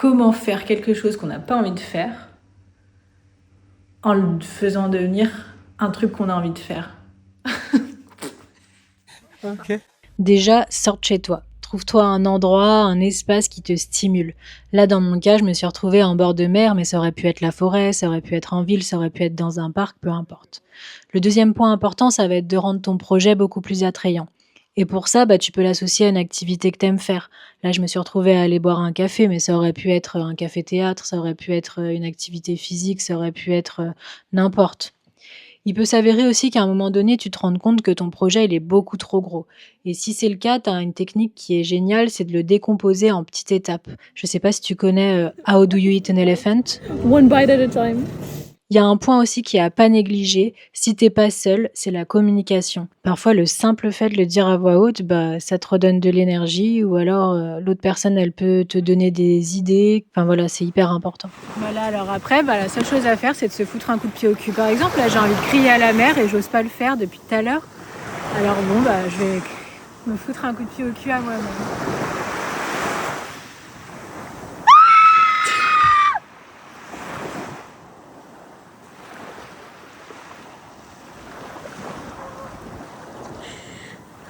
comment faire quelque chose qu'on n'a pas envie de faire en le faisant devenir un truc qu'on a envie de faire. Ok. Déjà, sors de chez toi. Trouve-toi un endroit, un espace qui te stimule. Là, dans mon cas, je me suis retrouvée en bord de mer, mais ça aurait pu être la forêt, ça aurait pu être en ville, ça aurait pu être dans un parc, peu importe. Le deuxième point important, ça va être de rendre ton projet beaucoup plus attrayant. Et pour ça, tu peux l'associer à une activité que t'aimes faire. Là, je me suis retrouvée à aller boire un café, mais ça aurait pu être un café-théâtre, ça aurait pu être une activité physique, ça aurait pu être n'importe. Il peut s'avérer aussi qu'à un moment donné, tu te rendes compte que ton projet, il est beaucoup trop gros. Et si c'est le cas, tu as une technique qui est géniale, c'est de le décomposer en petites étapes. Je sais pas si tu connais How do you eat an elephant? One bite at a time. Il y a un point aussi qui est à pas négliger, si t'es pas seul, c'est la communication. Parfois, le simple fait de le dire à voix haute, ça te redonne de l'énergie, ou alors l'autre personne, elle peut te donner des idées. Enfin voilà, c'est hyper important. Voilà, alors après, la seule chose à faire, c'est de se foutre un coup de pied au cul. Par exemple, là, j'ai envie de crier à la mer et j'ose pas le faire depuis tout à l'heure. Alors bon, je vais me foutre un coup de pied au cul à moi-même.